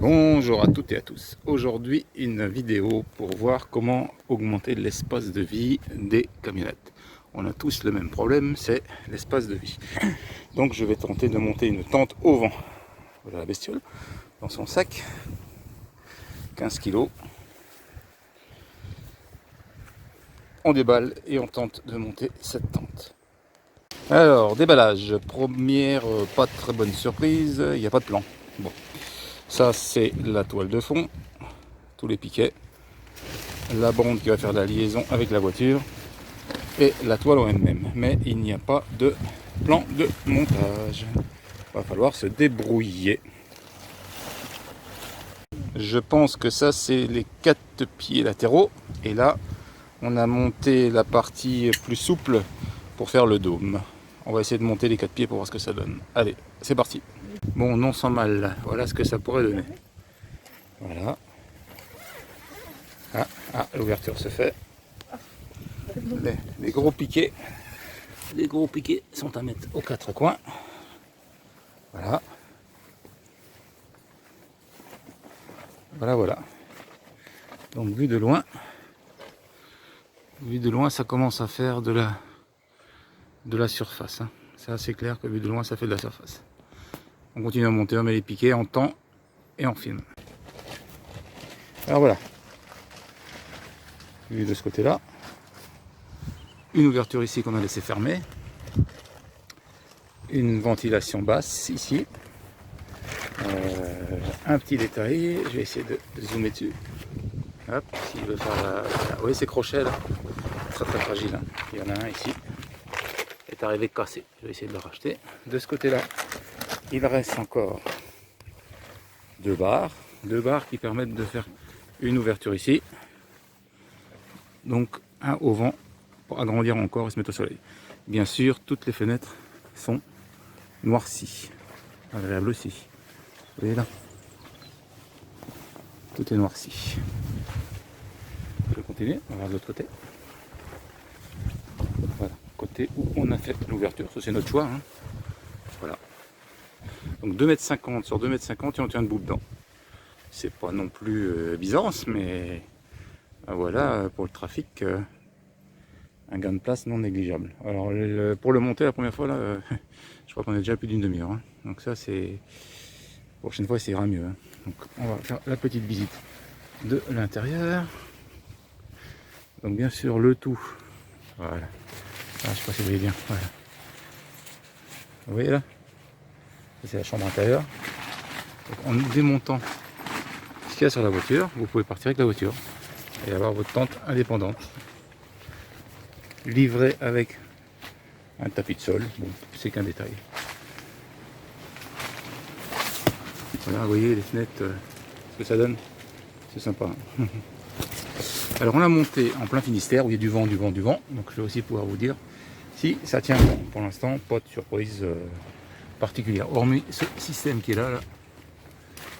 Bonjour à toutes et à tous. Aujourd'hui, une vidéo pour voir comment augmenter l'espace de vie des camionnettes. On a tous le même problème, c'est l'espace de vie. Donc je vais tenter de monter une tente au vent. Voilà la bestiole dans son sac, 15 kg. On déballe et on tente de monter cette tente. Alors, déballage. Première, pas de très bonne surprise, il n'y a pas de plan. Bon, ça c'est la toile de fond, tous les piquets, la bande qui va faire la liaison avec la voiture et la toile en elle-même. Mais il n'y a pas de plan de montage. Il va falloir se débrouiller. Je pense que ça c'est les 4 pieds latéraux. Et là, on a monté la partie plus souple pour faire le dôme. On va essayer de monter les 4 pieds pour voir ce que ça donne. Allez, c'est parti. Bon, non sans mal, voilà ce que ça pourrait donner. Voilà. L'ouverture se fait. Les gros piquets. Les gros piquets sont à mettre aux 4 coins. Voilà. Voilà. Donc vu de loin, ça commence à faire de la surface. Hein. C'est assez clair que vu de loin, ça fait de la surface. On continue à monter, on met les piquets en temps et en film. Alors voilà. Vu de ce côté-là. Une ouverture ici qu'on a laissé fermer. Une ventilation basse ici. Un petit détail, je vais essayer de zoomer dessus. Hop, s'il veut faire Vous voyez ces crochets là, très fragile. Hein. Il y en a un ici, est arrivé cassé. Je vais essayer de le racheter. De ce côté-là, il reste encore 2 barres qui permettent de faire une ouverture ici. Donc un au vent pour agrandir encore et se mettre au soleil. Bien sûr, toutes les fenêtres sont noircies. Agréable aussi. Vous voyez là, tout est noirci. Je vais continuer, on va voir de l'autre côté. Voilà, côté où on a fait l'ouverture, ça c'est notre choix. Hein. Voilà. Donc 2,50 m sur 2,50 m et on tient debout dedans. C'est pas non plus Byzance, mais voilà, pour le trafic, un gain de place non négligeable. Alors pour le monter la première fois, là, je crois qu'on est déjà plus d'une demi-heure. Hein. Donc ça c'est... La prochaine fois, ça ira mieux. Hein. Donc on va faire la petite visite de l'intérieur. Donc bien sûr le tout. Voilà. Ah, je sais pas si vous voyez bien. Voilà. Vous voyez là, c'est la chambre intérieure. Donc, en démontant ce qu'il y a sur la voiture, vous pouvez partir avec la voiture et avoir votre tente indépendante. Livrée avec un tapis de sol. Bon, c'est qu'un détail. Voilà, vous voyez les fenêtres, ce que ça donne. C'est sympa. Hein. Alors on l'a monté en plein Finistère où il y a du vent. Donc je vais aussi pouvoir vous dire si ça tient bon. Pour l'instant, pas de surprise particulière. Hormis ce système qui est là.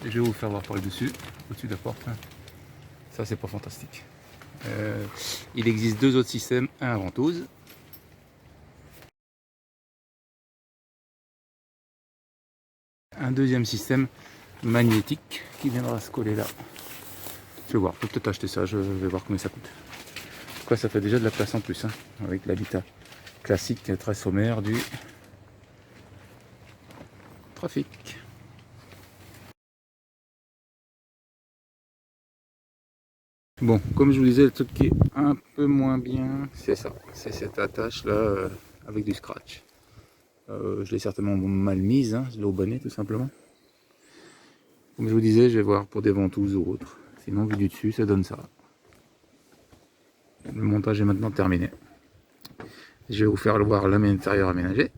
Et je vais vous faire voir par le dessus, au-dessus de la porte. Ça c'est pas fantastique. Il existe 2 autres systèmes, un à ventouse. Un deuxième système magnétique qui viendra se coller là. Je vais voir, je vais peut-être acheter ça, je vais voir combien ça coûte. En tout cas, ça fait déjà de la place en plus, hein, avec l'habitat classique très sommaire du trafic. Bon, comme je vous disais, le truc qui est un peu moins bien, c'est ça, c'est cette attache là avec du scratch. Je l'ai certainement mal mise, hein, je l'ai au bonnet tout simplement. Comme je vous disais, je vais voir pour des ventouses ou autres. Sinon, vu du dessus, ça donne ça. Le montage est maintenant terminé. Je vais vous faire voir l'intérieur aménagé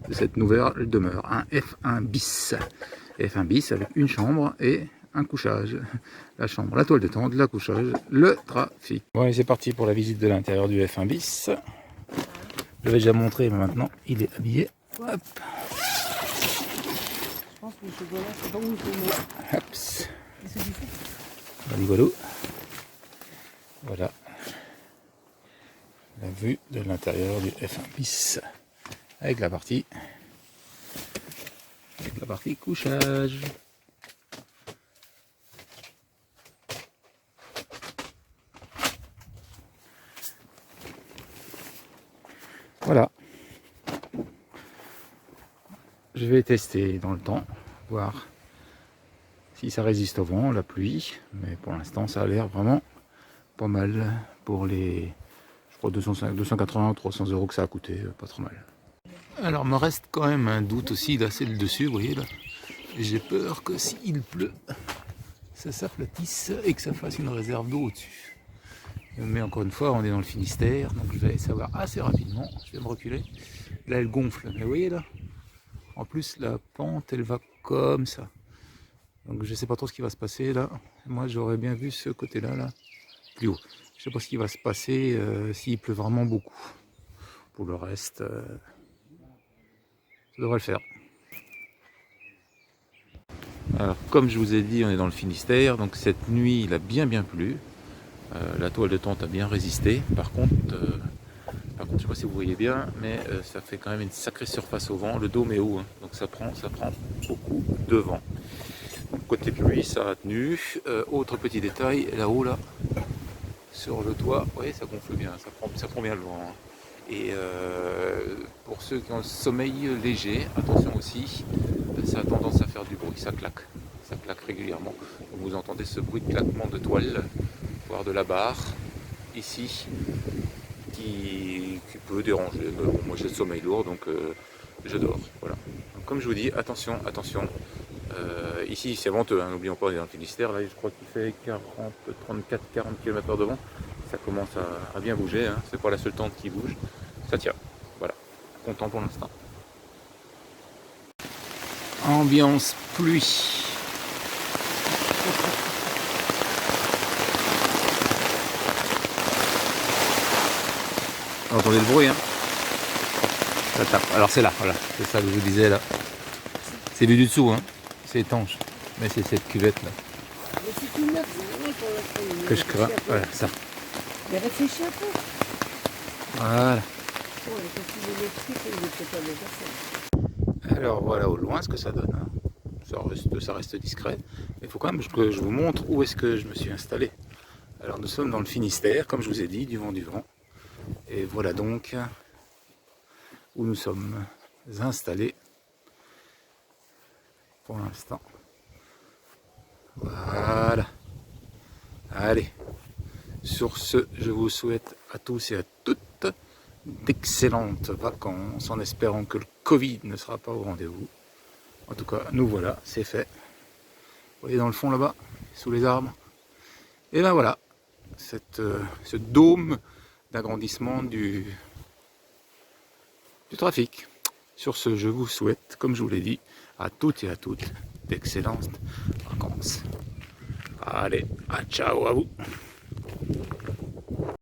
de cette nouvelle demeure. Un F1 bis. F1 bis avec une chambre et un couchage. La chambre, la toile de tente, la couchage, le trafic. Bon, allez, c'est parti pour la visite de l'intérieur du F1 bis. Je l'avais déjà montré, mais maintenant il est habillé. Hop. Je pense que le chocolat, c'est pas où il faut. Hops. Rigolo. Voilà la vue de l'intérieur du F1 bis avec la partie couchage. Voilà. Je vais tester dans le temps, voir si ça résiste au vent, la pluie. Mais pour l'instant, ça a l'air vraiment pas mal pour les, je crois, 280 ou 300 € que ça a coûté. Pas trop mal. Alors, me reste quand même un doute aussi, là, c'est le dessus, vous voyez, là. J'ai peur que s'il pleut, ça s'aplatisse et que ça fasse une réserve d'eau au-dessus. Mais encore une fois, on est dans le Finistère, donc je vais savoir assez rapidement. Je vais me reculer. Là, elle gonfle, mais vous voyez là, en plus la pente, elle va comme ça. Donc je ne sais pas trop ce qui va se passer là. Moi, j'aurais bien vu ce côté-là, là, plus haut. Je ne sais pas ce qui va se passer s'il pleut vraiment beaucoup. Pour le reste, ça devrait le faire. Alors, comme je vous ai dit, on est dans le Finistère, donc cette nuit, il a bien plu. La toile de tente a bien résisté. Par contre, je ne sais pas si vous voyez bien, mais ça fait quand même une sacrée surface au vent. Le dôme est haut, hein, donc ça prend beaucoup de vent. Donc, côté pluie, ça a tenu. Autre petit détail, là-haut, là, sur le toit, vous voyez, ça gonfle bien, ça prend bien le vent. Hein. Et pour ceux qui ont le sommeil léger, attention aussi, ça a tendance à faire du bruit, ça claque régulièrement. Donc, vous entendez ce bruit de claquement de toile, voire de la barre, ici, qui peut déranger. Mais bon, moi j'ai le sommeil lourd, donc je dors. Voilà. Donc, comme je vous dis, attention. Ici c'est venteux, hein, n'oublions pas, on est dans le Finistère, là je crois qu'il fait 34-40 km/h de vent. Ça commence à bien bouger, hein. C'est pas la seule tente qui bouge, ça tient. Voilà, content pour l'instant. Ambiance pluie. Vous entendez le bruit, hein? Ça tape. Alors c'est là, voilà, c'est ça que je vous disais là. C'est vu du dessous, hein? C'est étanche. Mais c'est cette cuvette là que je crains. Voilà, ça. Mais réfléchis un peu. Voilà. Alors voilà au loin ce que ça donne. Hein. Ça reste discret. Mais il faut quand même que je vous montre où est-ce que je me suis installé. Alors nous sommes dans le Finistère, comme je vous ai dit, du vent. Et voilà donc où nous sommes installés pour l'instant. Voilà. Allez. Sur ce, je vous souhaite à tous et à toutes d'excellentes vacances en espérant que le Covid ne sera pas au rendez-vous. En tout cas, nous voilà, c'est fait. Vous voyez dans le fond là-bas, sous les arbres. Et ben voilà, ce dôme d'agrandissement du trafic. Sur ce, je vous souhaite, comme je vous l'ai dit, à toutes et à toutes, d'excellentes vacances. Allez, ciao à vous.